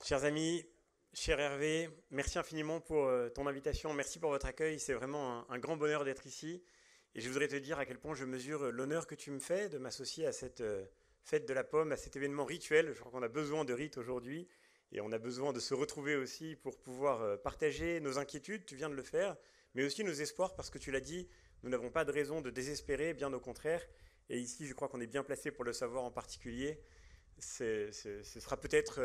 Chers amis, cher Hervé, merci infiniment pour ton invitation, merci pour votre accueil, c'est vraiment un grand bonheur d'être ici. Et je voudrais te dire à quel point je mesure l'honneur que tu me fais de m'associer à cette fête de la pomme, à cet événement rituel. Je crois qu'on a besoin de rites aujourd'hui et on a besoin de se retrouver aussi pour pouvoir partager nos inquiétudes, tu viens de le faire, mais aussi nos espoirs parce que tu l'as dit, nous n'avons pas de raison de désespérer, bien au contraire. Et ici, je crois qu'on est bien placé pour le savoir en particulier. Ce sera peut-être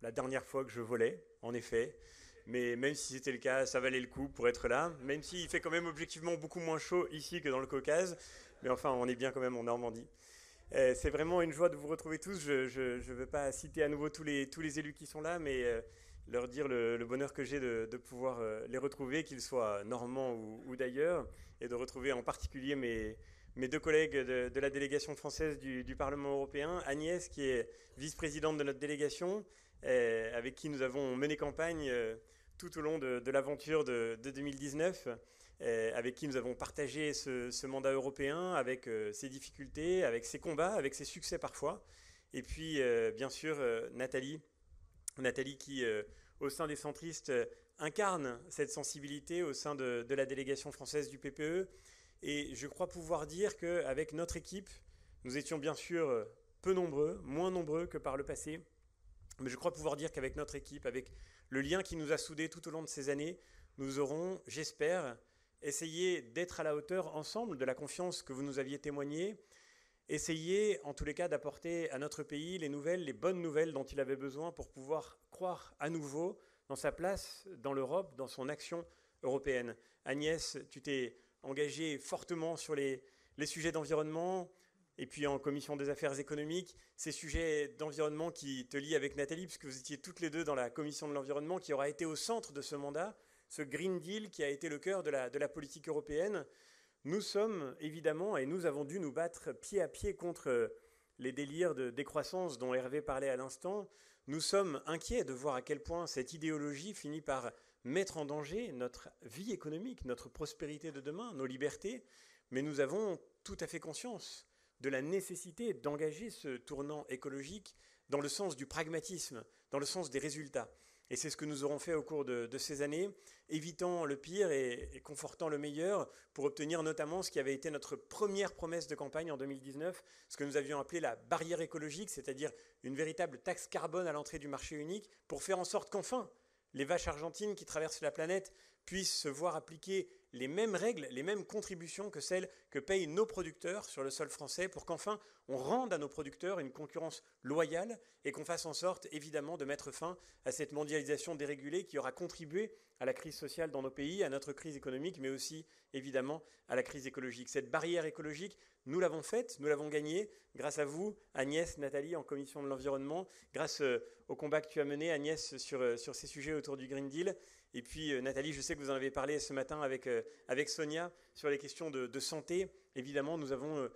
la dernière fois que je volais, en effet. Mais même si c'était le cas, ça valait le coup pour être là. Même s'il fait quand même objectivement beaucoup moins chaud ici que dans le Caucase. Mais enfin, on est bien quand même en Normandie. C'est vraiment une joie de vous retrouver tous. Je ne veux pas citer à nouveau tous les élus qui sont là, mais leur dire le bonheur que j'ai de pouvoir les retrouver, qu'ils soient normands ou d'ailleurs, et de retrouver en particulier mes deux collègues de la délégation française du Parlement européen, Agnès, qui est vice-présidente de notre délégation, avec qui nous avons mené campagne tout au long de l'aventure de 2019, avec qui nous avons partagé ce mandat européen, avec ses difficultés, avec ses combats, avec ses succès parfois. Et puis, bien sûr, Nathalie qui, au sein des centristes, incarne cette sensibilité au sein de la délégation française du PPE. Et je crois pouvoir dire qu'avec notre équipe, nous étions bien sûr peu nombreux, moins nombreux que par le passé, mais je crois pouvoir dire qu'avec notre équipe, avec le lien qui nous a soudés tout au long de ces années, nous aurons, j'espère, essayé d'être à la hauteur ensemble de la confiance que vous nous aviez témoignée, essayé en tous les cas d'apporter à notre pays les nouvelles, les bonnes nouvelles dont il avait besoin pour pouvoir croire à nouveau dans sa place dans l'Europe, dans son action européenne. Agnès, tu t'es engagée fortement sur les sujets d'environnement, et puis en commission des affaires économiques, ces sujets d'environnement qui te lient avec Nathalie, puisque vous étiez toutes les deux dans la commission de l'environnement, qui aura été au centre de ce mandat, ce Green Deal qui a été le cœur de la politique européenne. Nous sommes évidemment, et nous avons dû nous battre pied à pied contre les délires de décroissance dont Hervé parlait à l'instant. Nous sommes inquiets de voir à quel point cette idéologie finit par mettre en danger notre vie économique, notre prospérité de demain, nos libertés, mais nous avons tout à fait conscience de la nécessité d'engager ce tournant écologique dans le sens du pragmatisme, dans le sens des résultats. Et c'est ce que nous aurons fait au cours de ces années, évitant le pire et confortant le meilleur, pour obtenir notamment ce qui avait été notre première promesse de campagne en 2019, ce que nous avions appelé la barrière écologique, c'est-à-dire une véritable taxe carbone à l'entrée du marché unique, pour faire en sorte qu'enfin, les vaches argentines qui traversent la planète puissent se voir appliquer les mêmes règles, les mêmes contributions que celles que payent nos producteurs sur le sol français, pour qu'enfin on rende à nos producteurs une concurrence loyale et qu'on fasse en sorte évidemment de mettre fin à cette mondialisation dérégulée qui aura contribué à la crise sociale dans nos pays, à notre crise économique, mais aussi évidemment à la crise écologique. Cette barrière écologique, nous l'avons faite, nous l'avons gagnée grâce à vous, Agnès, Nathalie, en commission de l'environnement, grâce au combat que tu as mené, Agnès, sur ces sujets autour du Green Deal. Et puis Nathalie, je sais que vous en avez parlé ce matin avec Sonia sur les questions de santé. Évidemment, nous avons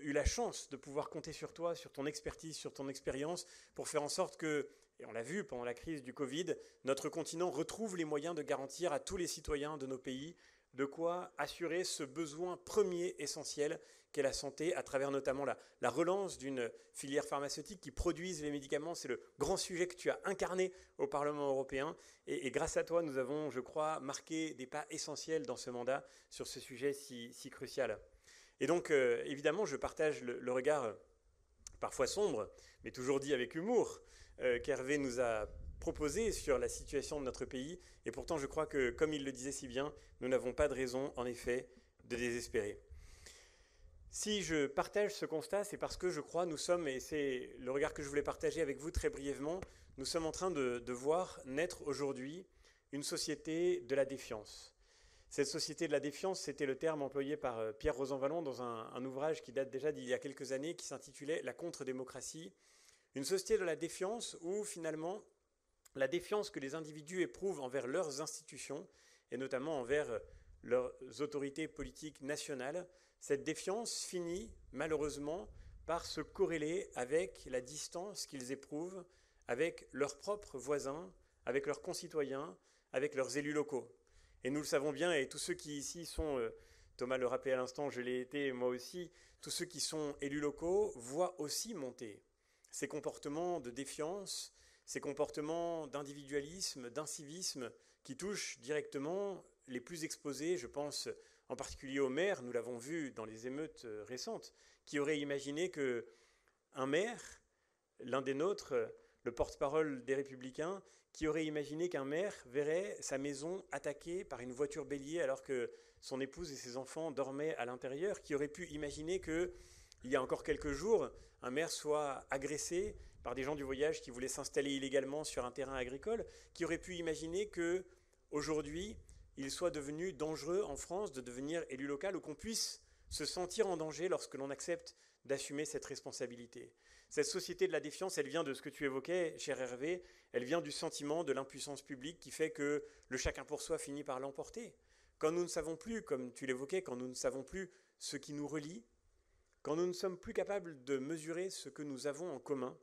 eu la chance de pouvoir compter sur toi, sur ton expertise, sur ton expérience, pour faire en sorte que, et on l'a vu pendant la crise du Covid, notre continent retrouve les moyens de garantir à tous les citoyens de nos pays de quoi assurer ce besoin premier essentiel qu'est la santé, à travers notamment la relance d'une filière pharmaceutique qui produise les médicaments. C'est le grand sujet que tu as incarné au Parlement européen. Et grâce à toi, nous avons, je crois, marqué des pas essentiels dans ce mandat sur ce sujet si crucial. Et donc, évidemment, je partage le regard parfois sombre, mais toujours dit avec humour, qu'Hervé nous a proposé sur la situation de notre pays. Et pourtant, je crois que, comme il le disait si bien, nous n'avons pas de raison, en effet, de désespérer. Si je partage ce constat, c'est parce que je crois, nous sommes, et c'est le regard que je voulais partager avec vous très brièvement, nous sommes en train de voir naître aujourd'hui une société de la défiance. Cette société de la défiance, c'était le terme employé par Pierre Rosanvallon dans un ouvrage qui date déjà d'il y a quelques années, qui s'intitulait « La contre-démocratie ». Une société de la défiance où, finalement, la défiance que les individus éprouvent envers leurs institutions, et notamment envers leurs autorités politiques nationales, cette défiance finit, malheureusement, par se corréler avec la distance qu'ils éprouvent avec leurs propres voisins, avec leurs concitoyens, avec leurs élus locaux. Et nous le savons bien, et tous ceux qui ici sont, Thomas le rappelait à l'instant, je l'ai été moi aussi, tous ceux qui sont élus locaux voient aussi monter ces comportements de défiance, ces comportements d'individualisme, d'incivisme qui touchent directement les plus exposés, je pense en particulier aux maires, nous l'avons vu dans les émeutes récentes, qui auraient imaginé qu'un maire, l'un des nôtres, le porte-parole des Républicains, qui aurait imaginé qu'un maire verrait sa maison attaquée par une voiture bélier alors que son épouse et ses enfants dormaient à l'intérieur, qui aurait pu imaginer qu'il y a encore quelques jours, un maire soit agressé par des gens du voyage qui voulaient s'installer illégalement sur un terrain agricole, qui aurait pu imaginer qu'aujourd'hui, il soit devenu dangereux en France de devenir élu local ou qu'on puisse se sentir en danger lorsque l'on accepte d'assumer cette responsabilité. Cette société de la défiance, elle vient de ce que tu évoquais, cher Hervé, elle vient du sentiment de l'impuissance publique qui fait que le chacun pour soi finit par l'emporter. Quand nous ne savons plus, comme tu l'évoquais, quand nous ne savons plus ce qui nous relie, quand nous ne sommes plus capables de mesurer ce que nous avons en commun,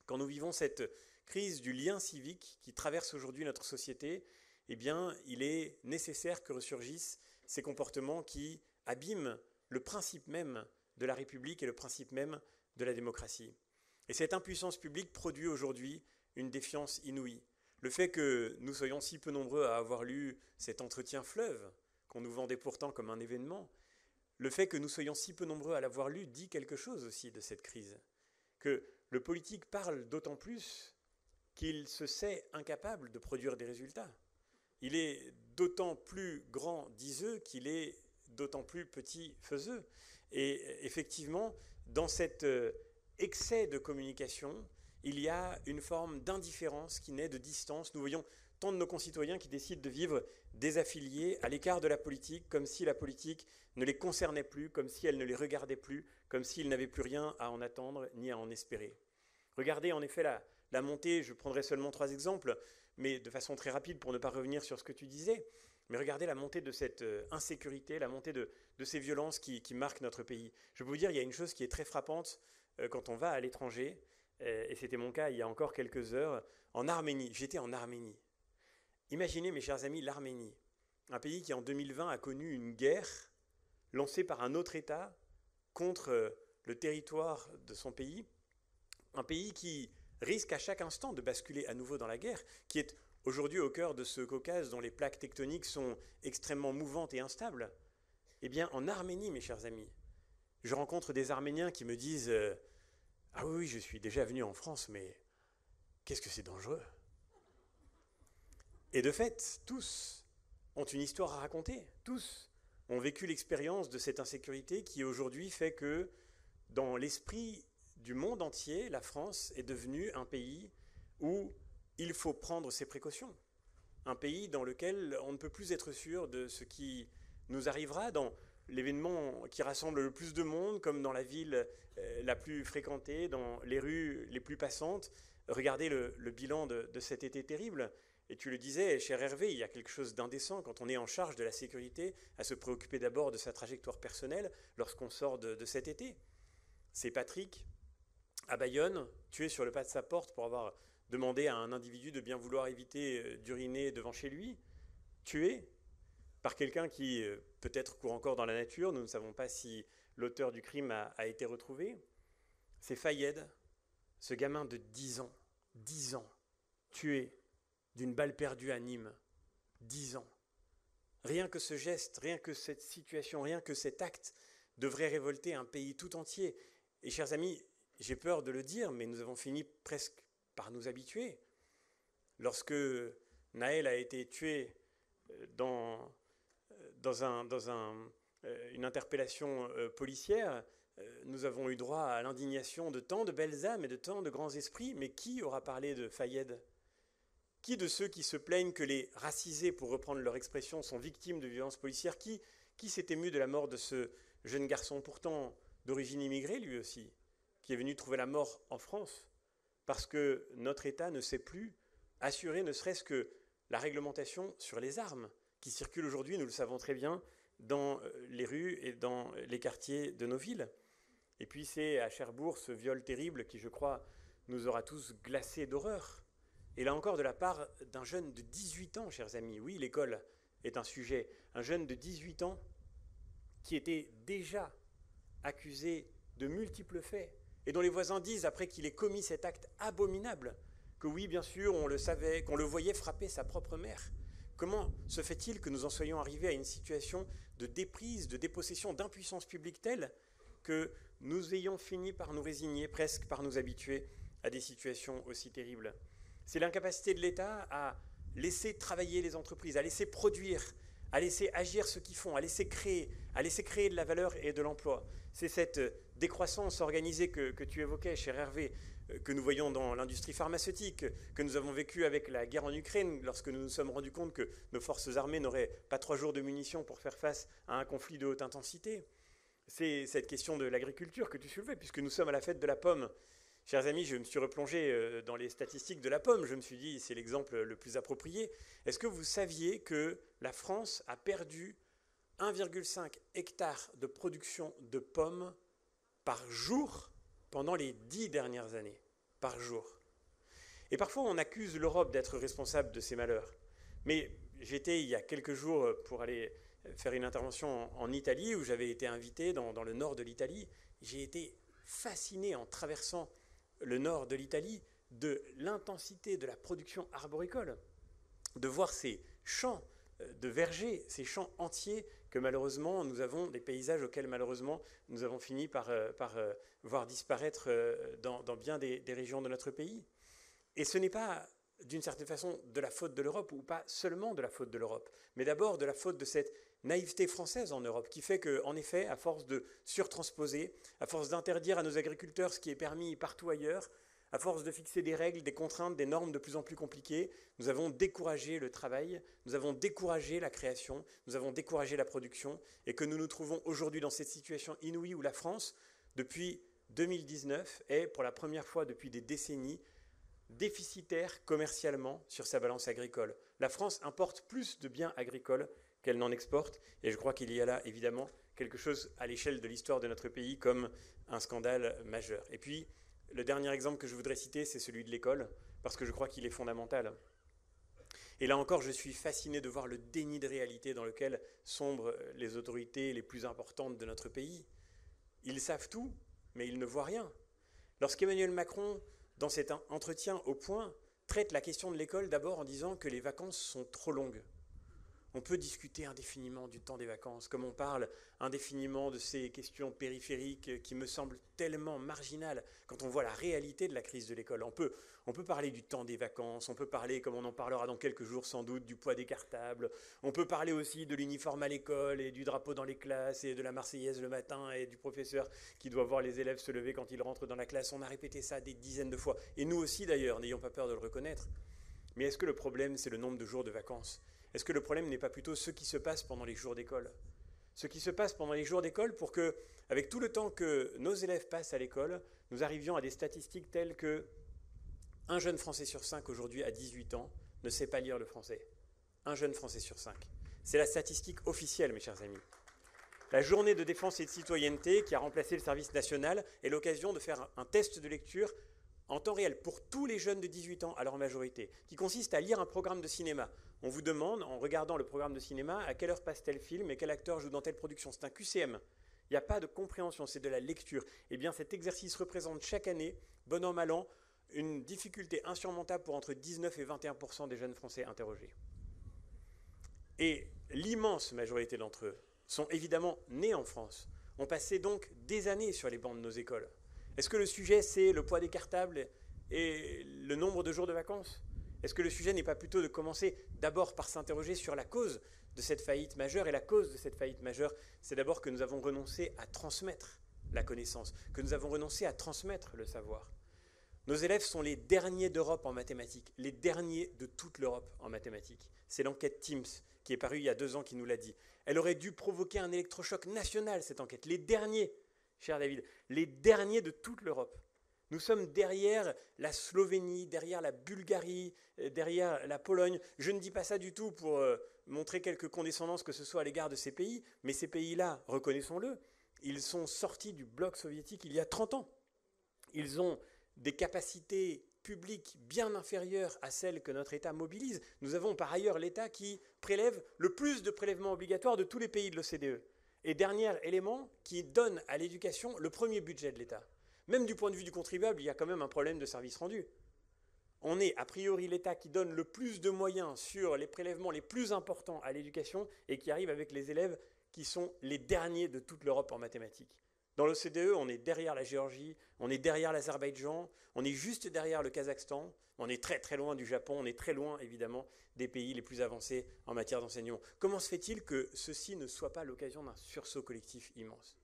quand nous vivons cette crise du lien civique qui traverse aujourd'hui notre société, eh bien, il est nécessaire que ressurgissent ces comportements qui abîment le principe même de la République et le principe même de la démocratie. Et cette impuissance publique produit aujourd'hui une défiance inouïe. Le fait que nous soyons si peu nombreux à avoir lu cet entretien fleuve, qu'on nous vendait pourtant comme un événement, le fait que nous soyons si peu nombreux à l'avoir lu dit quelque chose aussi de cette crise. Que le politique parle d'autant plus qu'il se sait incapable de produire des résultats. Il est d'autant plus grand diseux qu'il est d'autant plus petit faiseux. Et effectivement, dans cet excès de communication, il y a une forme d'indifférence qui naît de distance. Nous voyons tant de nos concitoyens qui décident de vivre désaffiliés, à l'écart de la politique, comme si la politique ne les concernait plus, comme si elle ne les regardait plus, comme s'ils n'avaient plus rien à en attendre ni à en espérer. Regardez en effet la montée, je prendrai seulement 3 exemples, mais de façon très rapide pour ne pas revenir sur ce que tu disais, mais regardez la montée de cette insécurité, la montée de ces violences qui marquent notre pays. Je peux vous dire, il y a une chose qui est très frappante quand on va à l'étranger, et c'était mon cas il y a encore quelques heures, en Arménie. J'étais en Arménie. Imaginez, mes chers amis, l'Arménie, un pays qui en 2020 a connu une guerre lancée par un autre État contre le territoire de son pays, un pays qui risque à chaque instant de basculer à nouveau dans la guerre, qui est aujourd'hui au cœur de ce Caucase dont les plaques tectoniques sont extrêmement mouvantes et instables. Eh bien, en Arménie, mes chers amis, je rencontre des Arméniens qui me disent « Ah oui, je suis déjà venu en France, mais qu'est-ce que c'est dangereux !» Et de fait, tous ont une histoire à raconter, tous ont vécu l'expérience de cette insécurité qui aujourd'hui fait que dans l'esprit du monde entier, la France est devenue un pays où il faut prendre ses précautions. Un pays dans lequel on ne peut plus être sûr de ce qui nous arrivera dans l'événement qui rassemble le plus de monde, comme dans la ville la plus fréquentée, dans les rues les plus passantes. Regardez le bilan de cet été terrible. Et tu le disais, cher Hervé, il y a quelque chose d'indécent quand on est en charge de la sécurité à se préoccuper d'abord de sa trajectoire personnelle lorsqu'on sort de cet été. C'est Patrick, à Bayonne, tué sur le pas de sa porte pour avoir demandé à un individu de bien vouloir éviter d'uriner devant chez lui, tué par quelqu'un qui peut-être court encore dans la nature, nous ne savons pas si l'auteur du crime a été retrouvé. C'est Fayed, ce gamin de 10 ans, tué d'une balle perdue à Nîmes, 10 ans. Rien que ce geste, rien que cette situation, rien que cet acte devrait révolter un pays tout entier. Et chers amis, j'ai peur de le dire, mais nous avons fini presque par nous habituer. Lorsque Naël a été tué dans une interpellation policière, nous avons eu droit à l'indignation de tant de belles âmes et de tant de grands esprits, mais qui aura parlé de Fayed ? Qui de ceux qui se plaignent que les racisés, pour reprendre leur expression, sont victimes de violences policières, qui s'est ému de la mort de ce jeune garçon, pourtant d'origine immigrée lui aussi, qui est venu trouver la mort en France, parce que notre État ne sait plus assurer ne serait-ce que la réglementation sur les armes, qui circulent aujourd'hui, nous le savons très bien, dans les rues et dans les quartiers de nos villes. Et puis c'est à Cherbourg ce viol terrible qui, je crois, nous aura tous glacés d'horreur. Et là encore, de la part d'un jeune de 18 ans, chers amis, oui, l'école est un sujet, un jeune de 18 ans qui était déjà accusé de multiples faits, et dont les voisins disent, après qu'il ait commis cet acte abominable, que oui, bien sûr, on le savait, qu'on le voyait frapper sa propre mère. Comment se fait-il que nous en soyons arrivés à une situation de déprise, de dépossession, d'impuissance publique telle que nous ayons fini par nous résigner, presque par nous habituer à des situations aussi terribles? C'est l'incapacité de l'État à laisser travailler les entreprises, à laisser produire, à laisser agir ceux qui font, à laisser créer de la valeur et de l'emploi. C'est cette décroissance organisée que tu évoquais, cher Hervé, que nous voyons dans l'industrie pharmaceutique, que nous avons vécu avec la guerre en Ukraine, lorsque nous nous sommes rendus compte que nos forces armées n'auraient pas 3 jours de munitions pour faire face à un conflit de haute intensité. C'est cette question de l'agriculture que tu soulevais, puisque nous sommes à la fête de la pomme. Chers amis, je me suis replongé dans les statistiques de la pomme. Je me suis dit, c'est l'exemple le plus approprié. Est-ce que vous saviez que la France a perdu 1,5 hectare de production de pommes par jour pendant les 10 dernières années, par jour? Et parfois, on accuse l'Europe d'être responsable de ces malheurs. Mais j'étais il y a quelques jours pour aller faire une intervention en Italie, où j'avais été invité dans le nord de l'Italie. J'ai été fasciné en traversant le nord de l'Italie de l'intensité de la production arboricole, de voir ces champs de vergers, ces champs entiers que malheureusement nous avons, des paysages auxquels malheureusement nous avons fini par voir disparaître dans bien des régions de notre pays. Et ce n'est pas d'une certaine façon de la faute de l'Europe, ou pas seulement de la faute de l'Europe, mais d'abord de la faute de cette naïveté française en Europe, qui fait qu'en effet, à force de surtransposer, à force d'interdire à nos agriculteurs ce qui est permis partout ailleurs, à force de fixer des règles, des contraintes, des normes de plus en plus compliquées, nous avons découragé le travail, nous avons découragé la création, nous avons découragé la production, et que nous nous trouvons aujourd'hui dans cette situation inouïe où la France, depuis 2019, est pour la première fois depuis des décennies déficitaire commercialement sur sa balance agricole. La France importe plus de biens agricoles qu'elle n'en exporte, et je crois qu'il y a là évidemment quelque chose à l'échelle de l'histoire de notre pays comme un scandale majeur. Et puis, le dernier exemple que je voudrais citer, c'est celui de l'école, parce que je crois qu'il est fondamental. Et là encore, je suis fasciné de voir le déni de réalité dans lequel sombrent les autorités les plus importantes de notre pays. Ils savent tout, mais ils ne voient rien. Lorsqu'Emmanuel Macron, dans cet entretien au Point, traite la question de l'école d'abord en disant que les vacances sont trop longues. On peut discuter indéfiniment du temps des vacances, comme on parle indéfiniment de ces questions périphériques qui me semblent tellement marginales quand on voit la réalité de la crise de l'école. On peut parler du temps des vacances, on peut parler, comme on en parlera dans quelques jours sans doute, du poids des cartables, on peut parler aussi de l'uniforme à l'école et du drapeau dans les classes et de la Marseillaise le matin et du professeur qui doit voir les élèves se lever quand ils rentrent dans la classe. On a répété ça des dizaines de fois, et nous aussi d'ailleurs, n'ayons pas peur de le reconnaître. Mais est-ce que le problème, c'est le nombre de jours de vacances ? Est-ce que le problème n'est pas plutôt ce qui se passe pendant les jours d'école ? Ce qui se passe pendant les jours d'école pour que, avec tout le temps que nos élèves passent à l'école, nous arrivions à des statistiques telles que un jeune Français sur 5 aujourd'hui à 18 ans ne sait pas lire le français. Un jeune Français sur 5. C'est la statistique officielle, mes chers amis. La journée de défense et de citoyenneté, qui a remplacé le service national, est l'occasion de faire un test de lecture en temps réel pour tous les jeunes de 18 ans à leur majorité, qui consiste à lire un programme de cinéma. On vous demande, en regardant le programme de cinéma, à quelle heure passe tel film et quel acteur joue dans telle production. C'est un QCM. Il n'y a pas de compréhension, c'est de la lecture. Eh bien, cet exercice représente chaque année, bon an, mal an, une difficulté insurmontable pour entre 19 et 21% des jeunes Français interrogés. Et l'immense majorité d'entre eux sont évidemment nés en France, ont passé donc des années sur les bancs de nos écoles. Est-ce que le sujet, c'est le poids des cartables et le nombre de jours de vacances ? Est-ce que le sujet n'est pas plutôt de commencer d'abord par s'interroger sur la cause de cette faillite majeure ? Et la cause de cette faillite majeure, c'est d'abord que nous avons renoncé à transmettre la connaissance, que nous avons renoncé à transmettre le savoir. Nos élèves sont les derniers d'Europe en mathématiques, les derniers de toute l'Europe en mathématiques. C'est l'enquête Teams qui est parue il y a 2 ans qui nous l'a dit. Elle aurait dû provoquer un électrochoc national, cette enquête. Les derniers, cher David, les derniers de toute l'Europe. Nous sommes derrière la Slovénie, derrière la Bulgarie, derrière la Pologne. Je ne dis pas ça du tout pour montrer quelque condescendance que ce soit à l'égard de ces pays, mais ces pays-là, reconnaissons-le, ils sont sortis du bloc soviétique il y a 30 ans. Ils ont des capacités publiques bien inférieures à celles que notre État mobilise. Nous avons par ailleurs l'État qui prélève le plus de prélèvements obligatoires de tous les pays de l'OCDE. Et dernier élément, qui donne à l'éducation le premier budget de l'État. Même du point de vue du contribuable, il y a quand même un problème de service rendu. On est a priori l'État qui donne le plus de moyens sur les prélèvements les plus importants à l'éducation et qui arrive avec les élèves qui sont les derniers de toute l'Europe en mathématiques. Dans l'OCDE, on est derrière la Géorgie, on est derrière l'Azerbaïdjan, on est juste derrière le Kazakhstan, on est très très loin du Japon, on est très loin évidemment des pays les plus avancés en matière d'enseignement. Comment se fait-il que ceci ne soit pas l'occasion d'un sursaut collectif immense ?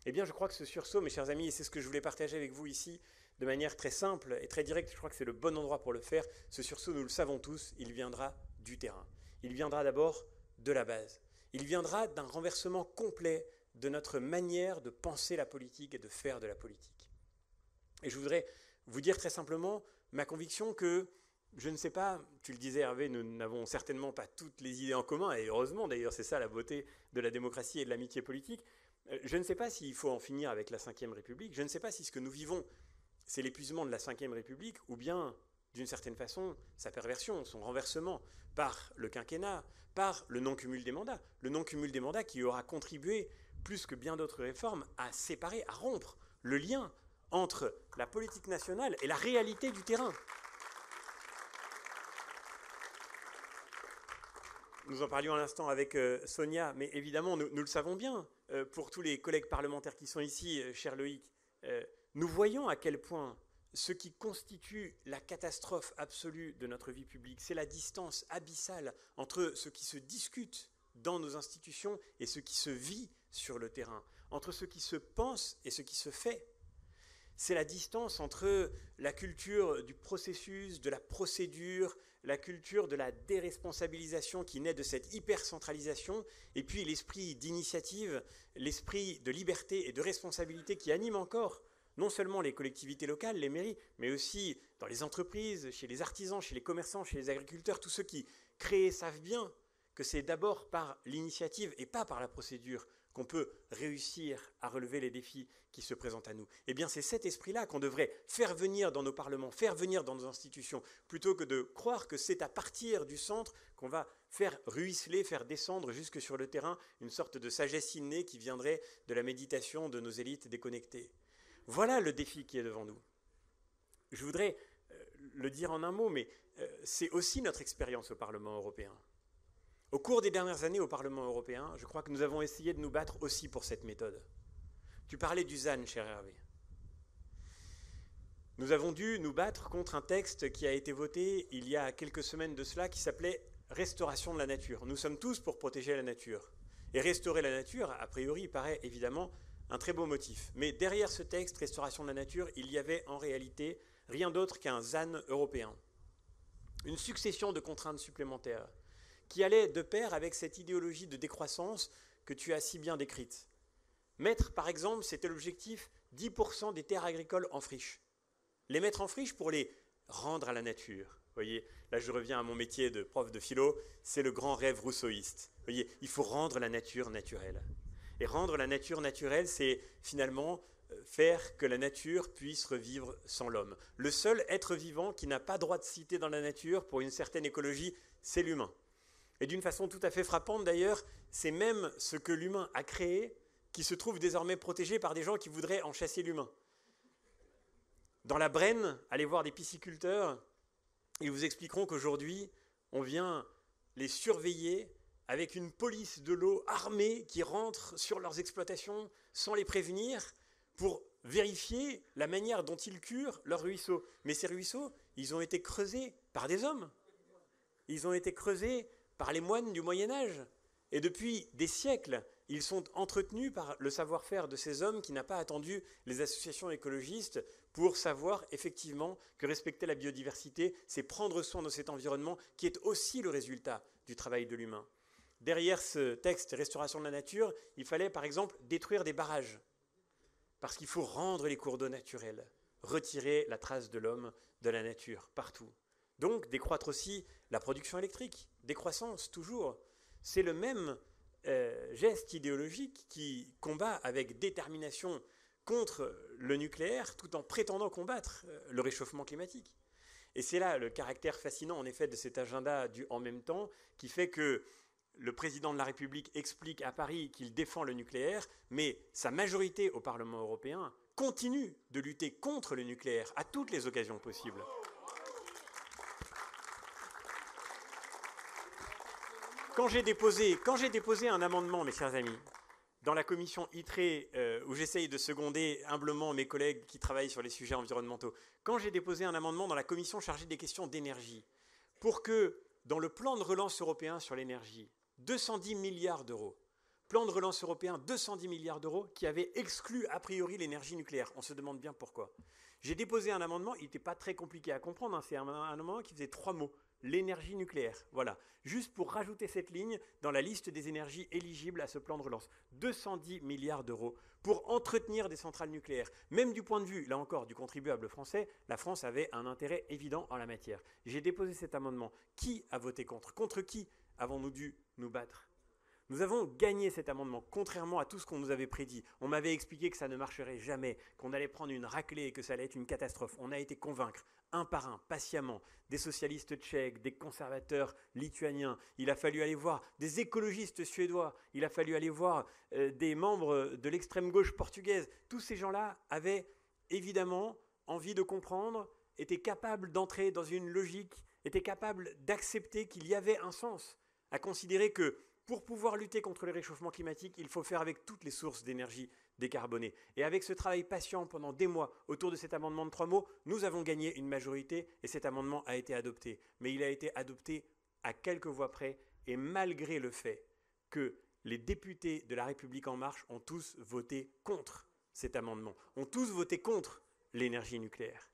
Eh bien, je crois que ce sursaut, mes chers amis, et c'est ce que je voulais partager avec vous ici, de manière très simple et très directe, je crois que c'est le bon endroit pour le faire. Ce sursaut, nous le savons tous, il viendra du terrain. Il viendra d'abord de la base. Il viendra d'un renversement complet de notre manière de penser la politique et de faire de la politique. Et je voudrais vous dire très simplement ma conviction que, je ne sais pas, tu le disais Hervé, nous n'avons certainement pas toutes les idées en commun, et heureusement d'ailleurs, c'est ça la beauté de la démocratie et de l'amitié politique. Je ne sais pas s'il faut en finir avec la Ve République, je ne sais pas si ce que nous vivons, c'est l'épuisement de la Ve République, ou bien, d'une certaine façon, sa perversion, son renversement par le quinquennat, par le non-cumul des mandats. Le non-cumul des mandats qui aura contribué, plus que bien d'autres réformes, à séparer, à rompre le lien entre la politique nationale et la réalité du terrain. Nous en parlions à l'instant avec Sonia, mais évidemment, nous le savons bien, pour tous les collègues parlementaires qui sont ici, cher Loïc, nous voyons à quel point ce qui constitue la catastrophe absolue de notre vie publique, c'est la distance abyssale entre ce qui se discute dans nos institutions et ce qui se vit sur le terrain, entre ce qui se pense et ce qui se fait. C'est la distance entre la culture du processus, de la procédure, la culture de la déresponsabilisation qui naît de cette hypercentralisation, et puis l'esprit d'initiative, l'esprit de liberté et de responsabilité qui anime encore non seulement les collectivités locales, les mairies, mais aussi dans les entreprises, chez les artisans, chez les commerçants, chez les agriculteurs, tous ceux qui créent savent bien que c'est d'abord par l'initiative et pas par la procédure qu'on peut réussir à relever les défis qui se présentent à nous. Eh bien, c'est cet esprit-là qu'on devrait faire venir dans nos parlements, faire venir dans nos institutions, plutôt que de croire que c'est à partir du centre qu'on va faire ruisseler, faire descendre jusque sur le terrain une sorte de sagesse innée qui viendrait de la méditation de nos élites déconnectées. Voilà le défi qui est devant nous. Je voudrais le dire en un mot, mais c'est aussi notre expérience au Parlement européen. Au cours des dernières années au Parlement européen, je crois que nous avons essayé de nous battre aussi pour cette méthode. Tu parlais du ZAN, cher Hervé. Nous avons dû nous battre contre un texte qui a été voté il y a quelques semaines de cela, qui s'appelait « Restauration de la nature ». Nous sommes tous pour protéger la nature. Et restaurer la nature, a priori, paraît évidemment un très beau motif. Mais derrière ce texte, Restauration de la nature, il y avait en réalité rien d'autre qu'un ZAN européen. Une succession de contraintes supplémentaires qui allait de pair avec cette idéologie de décroissance que tu as si bien décrite. Mettre, par exemple, c'était l'objectif, 10% des terres agricoles en friche. Les mettre en friche pour les rendre à la nature. Vous voyez, là je reviens à mon métier de prof de philo, c'est le grand rêve rousseauiste. Vous voyez, il faut rendre la nature naturelle. Et rendre la nature naturelle, c'est finalement faire que la nature puisse revivre sans l'homme. Le seul être vivant qui n'a pas droit de cité dans la nature pour une certaine écologie, c'est l'humain. Et d'une façon tout à fait frappante d'ailleurs, c'est même ce que l'humain a créé qui se trouve désormais protégé par des gens qui voudraient en chasser l'humain. Dans la Brenne, allez voir des pisciculteurs, ils vous expliqueront qu'aujourd'hui, on vient les surveiller avec une police de l'eau armée qui rentre sur leurs exploitations sans les prévenir pour vérifier la manière dont ils curent leurs ruisseaux. Mais ces ruisseaux, ils ont été creusés par des hommes. Ils ont été creusés par les moines du Moyen-Âge. Et depuis des siècles, ils sont entretenus par le savoir-faire de ces hommes qui n'a pas attendu les associations écologistes pour savoir effectivement que respecter la biodiversité, c'est prendre soin de cet environnement qui est aussi le résultat du travail de l'humain. Derrière ce texte Restauration de la nature, il fallait par exemple détruire des barrages, parce qu'il faut rendre les cours d'eau naturels, retirer la trace de l'homme de la nature partout. Donc décroître aussi la production électrique, décroissance toujours. C'est le même geste idéologique qui combat avec détermination contre le nucléaire tout en prétendant combattre le réchauffement climatique. Et c'est là le caractère fascinant en effet de cet agenda du en même temps qui fait que le président de la République explique à Paris qu'il défend le nucléaire, mais sa majorité au Parlement européen continue de lutter contre le nucléaire à toutes les occasions possibles. Quand j'ai déposé un amendement, mes chers amis, dans la commission ITRE, où j'essaye de seconder humblement mes collègues qui travaillent sur les sujets environnementaux, quand j'ai déposé un amendement dans la commission chargée des questions d'énergie, pour que, dans le plan de relance européen sur l'énergie, 210 milliards d'euros, plan de relance européen, 210 milliards d'euros, qui avait exclu a priori l'énergie nucléaire. On se demande bien pourquoi. J'ai déposé un amendement, il n'était pas très compliqué à comprendre, hein, c'est un amendement qui faisait 3 mots. L'énergie nucléaire, voilà. Juste pour rajouter cette ligne dans la liste des énergies éligibles à ce plan de relance. 210 milliards d'euros pour entretenir des centrales nucléaires. Même du point de vue, là encore, du contribuable français, la France avait un intérêt évident en la matière. J'ai déposé cet amendement. Qui a voté contre? Contre qui avons-nous dû nous battre? Nous avons gagné cet amendement, contrairement à tout ce qu'on nous avait prédit. On m'avait expliqué que ça ne marcherait jamais, qu'on allait prendre une raclée et que ça allait être une catastrophe. On a été convaincre, un par un, patiemment, des socialistes tchèques, des conservateurs lituaniens. Il a fallu aller voir des écologistes suédois. Il a fallu aller voir des membres de l'extrême gauche portugaise. Tous ces gens-là avaient évidemment envie de comprendre, étaient capables d'entrer dans une logique, étaient capables d'accepter qu'il y avait un sens à considérer que pour pouvoir lutter contre le réchauffement climatique, il faut faire avec toutes les sources d'énergie décarbonée. Et avec ce travail patient pendant des mois autour de cet amendement de 3 mots, nous avons gagné une majorité et cet amendement a été adopté. Mais il a été adopté à quelques voix près et malgré le fait que les députés de La République En Marche ont tous voté contre cet amendement, ont tous voté contre l'énergie nucléaire.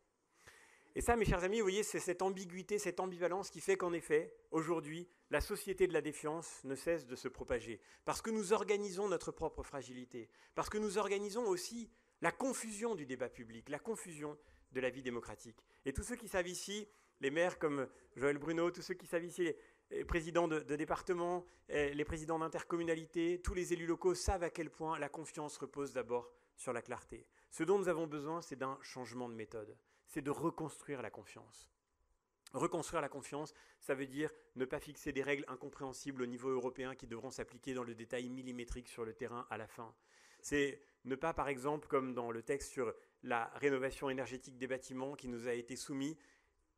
Et ça, mes chers amis, vous voyez, c'est cette ambiguïté, cette ambivalence qui fait qu'en effet, aujourd'hui, la société de la défiance ne cesse de se propager. Parce que nous organisons notre propre fragilité. Parce que nous organisons aussi la confusion du débat public, la confusion de la vie démocratique. Et tous ceux qui savent ici, les maires comme Joël Bruno, tous ceux qui savent ici, les présidents de départements, les présidents d'intercommunalités, tous les élus locaux savent à quel point la confiance repose d'abord sur la clarté. Ce dont nous avons besoin, c'est d'un changement de méthode. C'est de reconstruire la confiance. Reconstruire la confiance, ça veut dire ne pas fixer des règles incompréhensibles au niveau européen qui devront s'appliquer dans le détail millimétrique sur le terrain à la fin. C'est ne pas, par exemple, comme dans le texte sur la rénovation énergétique des bâtiments qui nous a été soumis,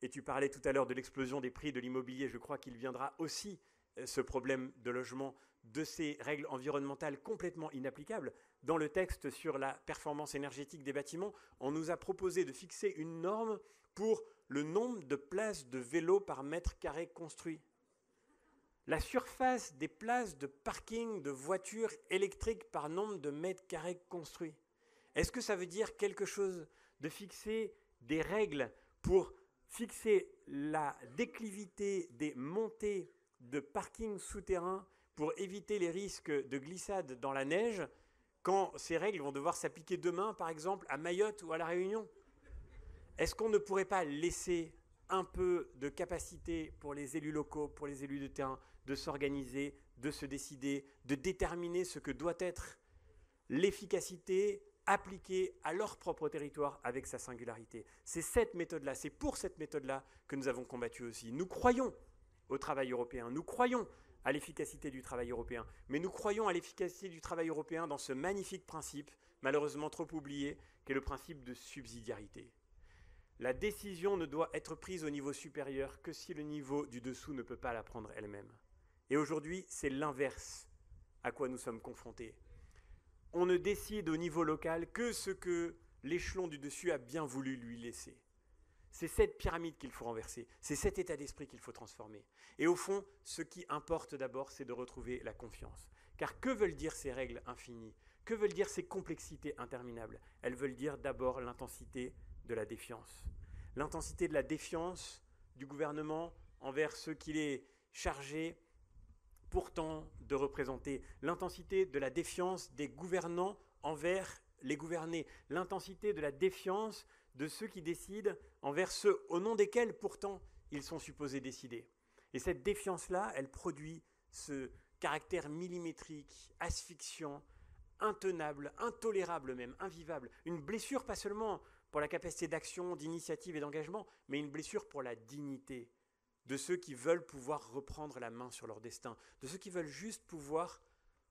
et tu parlais tout à l'heure de l'explosion des prix de l'immobilier, je crois qu'il viendra aussi, ce problème de logement, de ces règles environnementales complètement inapplicables. Dans le texte sur la performance énergétique des bâtiments, on nous a proposé de fixer une norme pour le nombre de places de vélo par mètre carré construit. La surface des places de parking de voitures électriques par nombre de mètres carrés construits. Est-ce que ça veut dire quelque chose de fixer des règles pour fixer la déclivité des montées de parking souterrain pour éviter les risques de glissade dans la neige quand ces règles vont devoir s'appliquer demain, par exemple, à Mayotte ou à La Réunion? Est-ce qu'on ne pourrait pas laisser un peu de capacité pour les élus locaux, pour les élus de terrain, de s'organiser, de se décider, de déterminer ce que doit être l'efficacité appliquée à leur propre territoire avec sa singularité? C'est cette méthode-là, c'est pour cette méthode-là que nous avons combattu aussi. Nous croyons au travail européen, nous croyons à l'efficacité du travail européen, mais nous croyons à l'efficacité du travail européen dans ce magnifique principe, malheureusement trop oublié, qu'est le principe de subsidiarité. La décision ne doit être prise au niveau supérieur que si le niveau du dessous ne peut pas la prendre elle-même. Et aujourd'hui, c'est l'inverse à quoi nous sommes confrontés. On ne décide au niveau local que ce que l'échelon du dessus a bien voulu lui laisser. C'est cette pyramide qu'il faut renverser, c'est cet état d'esprit qu'il faut transformer. Et au fond, ce qui importe d'abord, c'est de retrouver la confiance. Car que veulent dire ces règles infinies? Que veulent dire ces complexités interminables? Elles veulent dire d'abord l'intensité de la défiance. L'intensité de la défiance du gouvernement envers ceux qu'il est chargé pourtant de représenter. L'intensité de la défiance des gouvernants envers les gouvernés. L'intensité de la défiance de ceux qui décident envers ceux au nom desquels pourtant ils sont supposés décider. Et cette défiance-là, elle produit ce caractère millimétrique, asphyxiant, intenable, intolérable même, invivable. Une blessure pas seulement pour la capacité d'action, d'initiative et d'engagement, mais une blessure pour la dignité de ceux qui veulent pouvoir reprendre la main sur leur destin, de ceux qui veulent juste pouvoir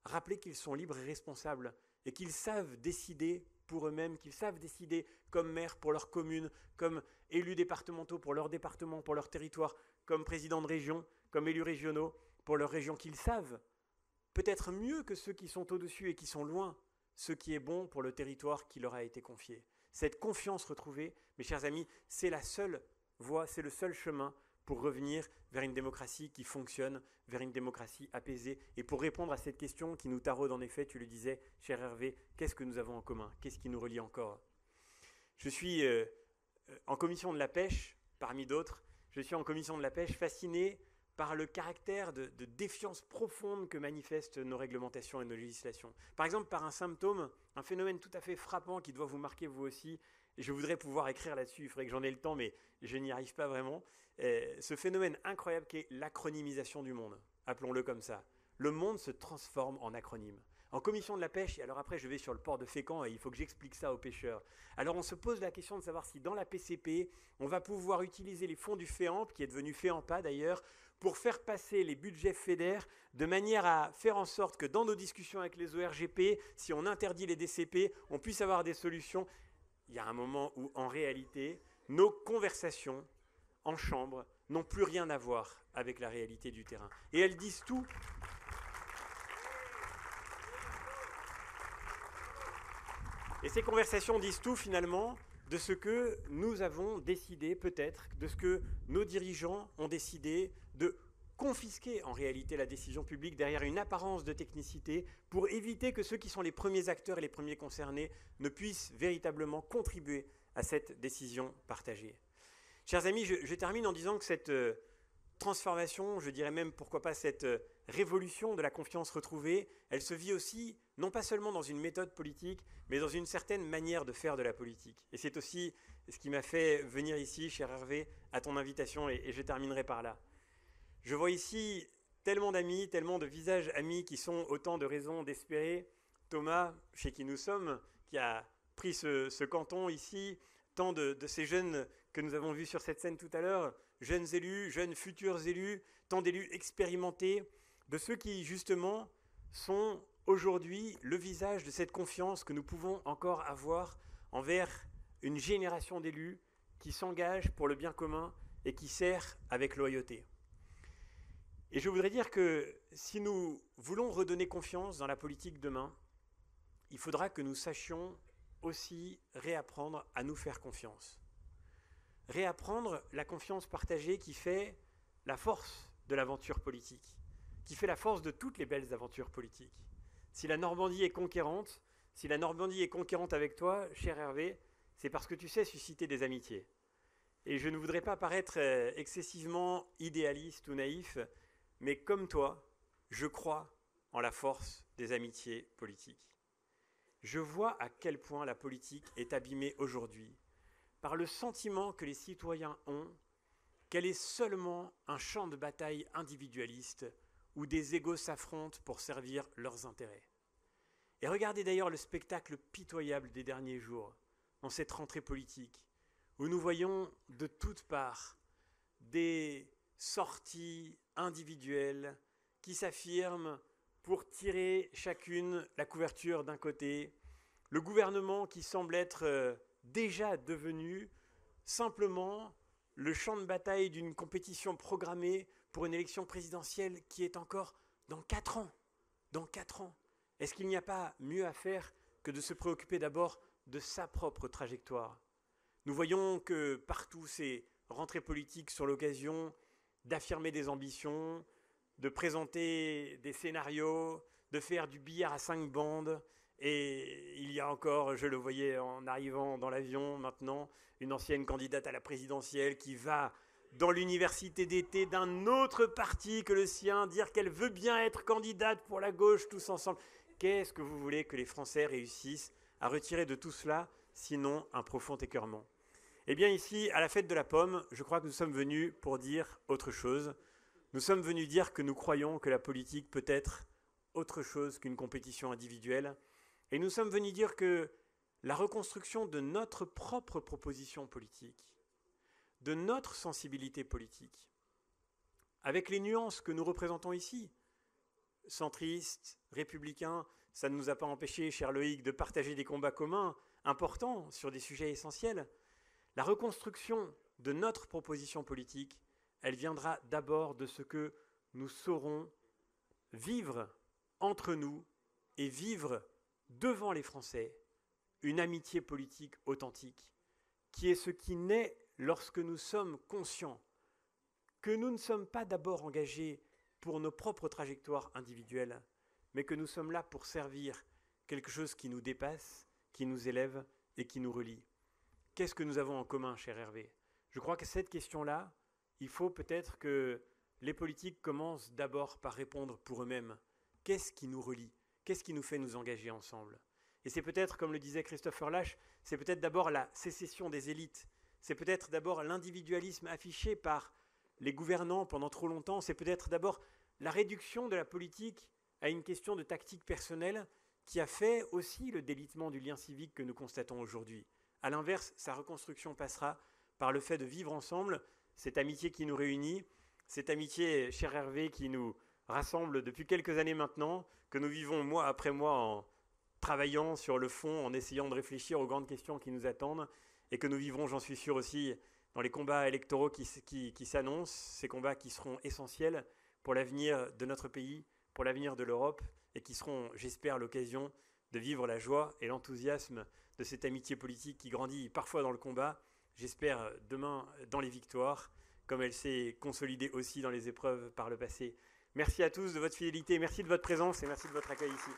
rappeler qu'ils sont libres et responsables et qu'ils savent décider pour eux-mêmes, qu'ils savent décider comme maire pour leur commune, comme élus départementaux pour leur département, pour leur territoire, comme présidents de région, comme élus régionaux, pour leur région, qu'ils savent, peut-être mieux que ceux qui sont au-dessus et qui sont loin, ce qui est bon pour le territoire qui leur a été confié. Cette confiance retrouvée, mes chers amis, c'est la seule voie, c'est le seul chemin pour revenir vers une démocratie qui fonctionne, vers une démocratie apaisée. Et pour répondre à cette question qui nous taraude en effet, tu le disais, cher Hervé, qu'est-ce que nous avons en commun? Qu'est-ce qui nous relie encore? Je suis en commission de la pêche, parmi d'autres, je suis en commission de la pêche fasciné par le caractère de défiance profonde que manifestent nos réglementations et nos législations. Par exemple, par un symptôme, un phénomène tout à fait frappant qui doit vous marquer vous aussi, et je voudrais pouvoir écrire là-dessus, il faudrait que j'en ai le temps, mais je n'y arrive pas vraiment. Ce phénomène incroyable qui est l'acronymisation du monde, appelons-le comme ça. Le monde se transforme en acronyme. En commission de la pêche, et alors après je vais sur le port de Fécamp et il faut que j'explique ça aux pêcheurs. Alors on se pose la question de savoir si dans la PCP, on va pouvoir utiliser les fonds du FEAMP, qui est devenu FEAMPA d'ailleurs, pour faire passer les budgets FEDER de manière à faire en sorte que dans nos discussions avec les ORGP, si on interdit les DCP, on puisse avoir des solutions. Il y a un moment où en réalité, nos conversations en chambre n'ont plus rien à voir avec la réalité du terrain. Et elles disent tout. Et ces conversations disent tout finalement de ce que nous avons décidé peut-être, de ce que nos dirigeants ont décidé de confisquer en réalité la décision publique derrière une apparence de technicité pour éviter que ceux qui sont les premiers acteurs et les premiers concernés ne puissent véritablement contribuer à cette décision partagée. Chers amis, je termine en disant que cette transformation, je dirais même pourquoi pas cette révolution de la confiance retrouvée, elle se vit aussi non pas seulement dans une méthode politique, mais dans une certaine manière de faire de la politique. Et c'est aussi ce qui m'a fait venir ici, cher Hervé, à ton invitation, et je terminerai par là. Je vois ici tellement d'amis, tellement de visages amis qui sont autant de raisons d'espérer. Thomas, chez qui nous sommes, qui a pris ce canton ici, tant de ces jeunes que nous avons vus sur cette scène tout à l'heure, jeunes élus, jeunes futurs élus, tant d'élus expérimentés, de ceux qui justement sont aujourd'hui le visage de cette confiance que nous pouvons encore avoir envers une génération d'élus qui s'engagent pour le bien commun et qui sert avec loyauté. Et je voudrais dire que si nous voulons redonner confiance dans la politique demain, il faudra que nous sachions aussi réapprendre à nous faire confiance. Réapprendre la confiance partagée qui fait la force de l'aventure politique, qui fait la force de toutes les belles aventures politiques. Si la Normandie est conquérante, avec toi, cher Hervé, c'est parce que tu sais susciter des amitiés. Et je ne voudrais pas paraître excessivement idéaliste ou naïf, mais comme toi, je crois en la force des amitiés politiques. Je vois à quel point la politique est abîmée aujourd'hui par le sentiment que les citoyens ont qu'elle est seulement un champ de bataille individualiste où des égos s'affrontent pour servir leurs intérêts. Et regardez d'ailleurs le spectacle pitoyable des derniers jours, en cette rentrée politique, où nous voyons de toutes parts des sorties individuelles qui s'affirment pour tirer chacune la couverture d'un côté, le gouvernement qui semble être déjà devenu simplement le champ de bataille d'une compétition programmée pour une élection présidentielle qui est encore dans 4 ans. Dans 4 ans. Est-ce qu'il n'y a pas mieux à faire que de se préoccuper d'abord de sa propre trajectoire? Nous voyons que partout ces rentrées politiques sont l'occasion d'affirmer des ambitions, de présenter des scénarios, de faire du billard à 5 bandes. Et il y a encore, je le voyais en arrivant dans l'avion maintenant, une ancienne candidate à la présidentielle qui va dans l'université d'été d'un autre parti que le sien dire qu'elle veut bien être candidate pour la gauche tous ensemble. Qu'est-ce que vous voulez que les Français réussissent à retirer de tout cela, sinon un profond écœurement? Eh bien ici, à la fête de la pomme, je crois que nous sommes venus pour dire autre chose. Nous sommes venus dire que nous croyons que la politique peut être autre chose qu'une compétition individuelle. Et nous sommes venus dire que la reconstruction de notre propre proposition politique, de notre sensibilité politique, avec les nuances que nous représentons ici, centristes, républicains, ça ne nous a pas empêchés, cher Loïc, de partager des combats communs importants sur des sujets essentiels. La reconstruction de notre proposition politique, elle viendra d'abord de ce que nous saurons vivre entre nous et vivre devant les Français une amitié politique authentique, qui est ce qui naît lorsque nous sommes conscients que nous ne sommes pas d'abord engagés pour nos propres trajectoires individuelles, mais que nous sommes là pour servir quelque chose qui nous dépasse, qui nous élève et qui nous relie. Qu'est-ce que nous avons en commun, cher Hervé? Je crois que cette question-là, il faut peut-être que les politiques commencent d'abord par répondre pour eux-mêmes. Qu'est-ce qui nous relie? Qu'est-ce qui nous fait nous engager ensemble? Et c'est peut-être, comme le disait Christopher Lasch, c'est peut-être d'abord la sécession des élites. C'est peut-être d'abord l'individualisme affiché par les gouvernants pendant trop longtemps. C'est peut-être d'abord la réduction de la politique à une question de tactique personnelle qui a fait aussi le délitement du lien civique que nous constatons aujourd'hui. À l'inverse, sa reconstruction passera par le fait de vivre ensemble cette amitié qui nous réunit, cette amitié, cher Hervé, qui nous rassemble depuis quelques années maintenant, que nous vivons mois après mois en travaillant sur le fond, en essayant de réfléchir aux grandes questions qui nous attendent, et que nous vivrons, j'en suis sûr aussi, dans les combats électoraux qui s'annoncent, ces combats qui seront essentiels pour l'avenir de notre pays, pour l'avenir de l'Europe, et qui seront, j'espère, l'occasion de vivre la joie et l'enthousiasme de cette amitié politique qui grandit parfois dans le combat, j'espère demain dans les victoires, comme elle s'est consolidée aussi dans les épreuves par le passé. Merci à tous de votre fidélité, merci de votre présence et merci de votre accueil ici.